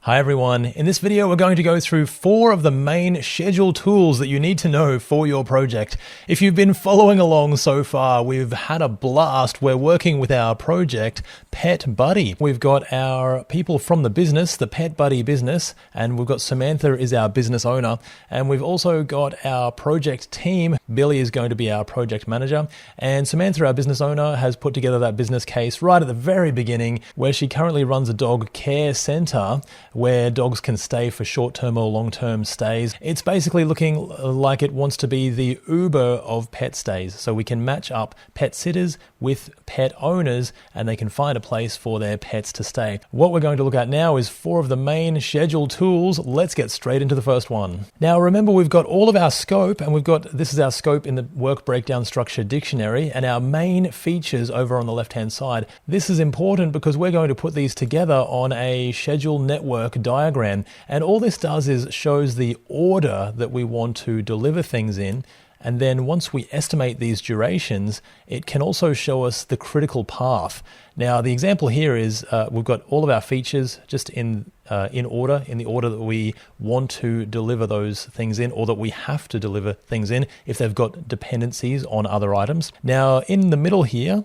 Hi everyone, in this video we're going to go through 4 of the main schedule tools that you need to know for your project. If you've been following along so far, we've had a blast. We're working with our project Pet Buddy. We've got our people from the business, the Pet Buddy business, and we've got Samantha is our business owner, and we've also got our project team. Billy is going to be our project manager, and Samantha, our business owner, has put together that business case right at the very beginning where she currently runs a dog care center where dogs can stay for short-term or long-term stays. It's basically looking like it wants to be the Uber of pet stays. So we can match up pet sitters with pet owners and they can find a place for their pets to stay. What we're going to look at now is 4 of the main schedule tools. Let's get straight into the first one. Now remember, we've got all of our scope, and this is our scope in the work breakdown structure dictionary, and our main features over on the left-hand side. This is important because we're going to put these together on a schedule network diagram, and all this does is shows the order that we want to deliver things in. And then once we estimate these durations, it can also show us the critical path. Now the example here is we've got all of our features just in the order that we want to deliver those things in, or that we have to deliver things in if they've got dependencies on other items. Now in the middle here,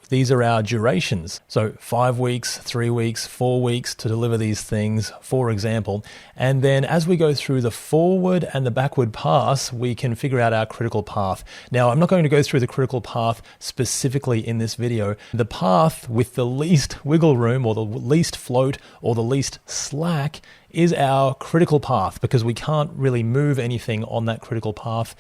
these are our durations. So 5 weeks, 3 weeks, 4 weeks to deliver these things, for example. And then as we go through the forward and the backward pass, we can figure out our critical path. Now, I'm not going to go through the critical path specifically in this video. The path with the least wiggle room, or the least float, or the least slack is our critical path, because we can't really move anything on that critical path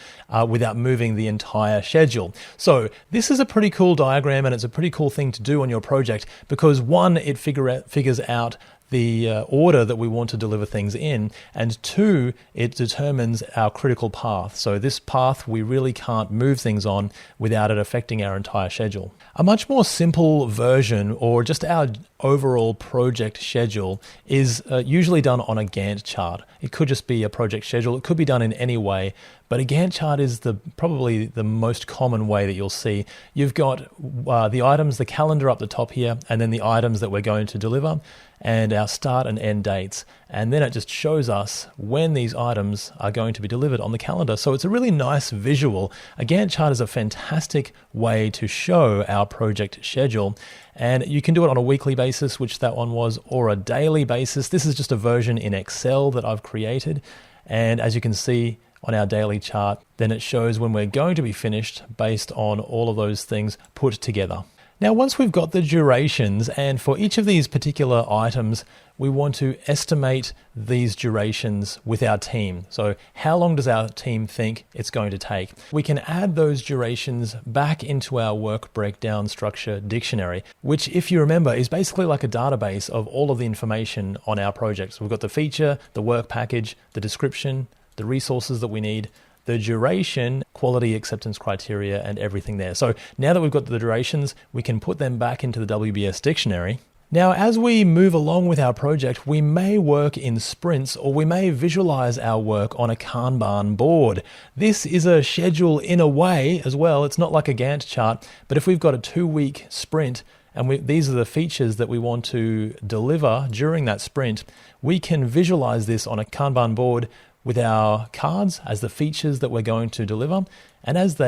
without moving the entire schedule. So this is a pretty cool diagram, and it's a pretty cool thing to do on your project, because one, it figures out the order that we want to deliver things in, and 2, it determines our critical path. So this path we really can't move things on without it affecting our entire schedule. A much more simple version, or just our overall project schedule, is usually done on a Gantt chart. It could just be a project schedule. It could be done in any way, but a Gantt chart is probably the most common way that you'll see. You've got the items, the calendar up the top here, and then the items that we're going to deliver, and our start and end dates. And then it just shows us when these items are going to be delivered on the calendar. So it's a really nice visual. A Gantt chart is a fantastic way to show our project schedule. And you can do it on a weekly basis, which that one was, or a daily basis. This is just a version in Excel that I've created. And as you can see on our daily chart, then it shows when we're going to be finished based on all of those things put together. Now, once we've got the durations, and for each of these particular items, we want to estimate these durations with our team. So how long does our team think it's going to take? We can add those durations back into our work breakdown structure dictionary, which, if you remember, is basically like a database of all of the information on our project. So we've got the feature, the work package, the description, the resources that we need, the duration, quality acceptance criteria, and everything there. So now that we've got the durations, we can put them back into the WBS dictionary. Now, as we move along with our project, we may work in sprints, or we may visualize our work on a Kanban board. This is a schedule in a way as well. It's not like a Gantt chart, but if we've got a 2-week sprint, and these are the features that we want to deliver during that sprint, we can visualize this on a Kanban board with our cards as the features that we're going to deliver. And as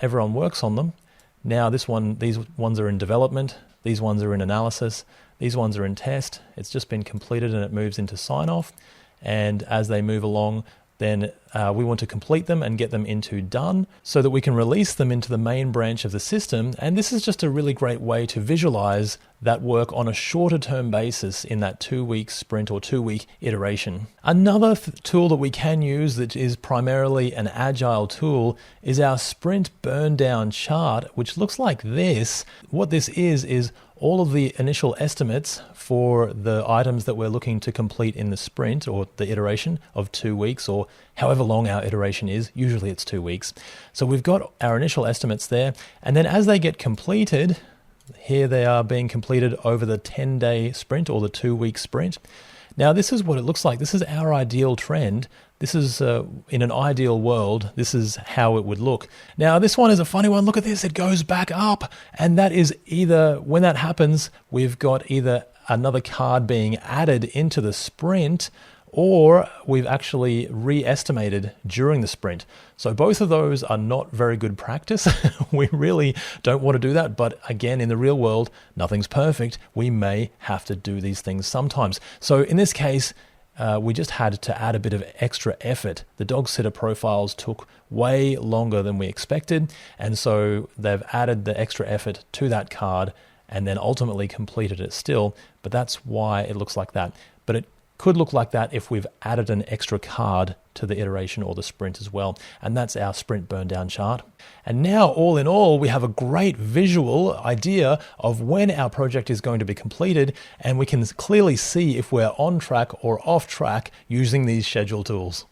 everyone works on them, now these ones are in development, these ones are in analysis, these ones are in test. It's just been completed and it moves into sign off. And as they move along, then we want to complete them and get them into done so that we can release them into the main branch of the system. And this is just a really great way to visualize that work on a shorter term basis in that 2-week sprint or 2-week iteration. Another tool that we can use that is primarily an agile tool is our sprint burndown chart, which looks like this. What this is all of the initial estimates for the items that we're looking to complete in the sprint or the iteration of 2 weeks, or however long our iteration is. Usually it's 2 weeks. So we've got our initial estimates there, and then as they get completed, here they are being completed over the 10-day sprint or the 2-week sprint. Now this is what it looks like. This is our ideal trend. This is, in an ideal world, this is how it would look. Now this one is a funny one. Look at this, it goes back up. And that is either, when that happens, we've got either another card being added into the sprint, or we've actually re-estimated during the sprint. So both of those are not very good practice. We really don't want to do that. But again, in the real world, nothing's perfect. We may have to do these things sometimes. So in this case, we just had to add a bit of extra effort. The dog sitter profiles took way longer than we expected. And so they've added the extra effort to that card and then ultimately completed it still. But that's why it looks like that. But it could look like that if we've added an extra card to the iteration or the sprint as well. And that's our sprint burn down chart. And now, all in all, we have a great visual idea of when our project is going to be completed, and we can clearly see if we're on track or off track using these schedule tools.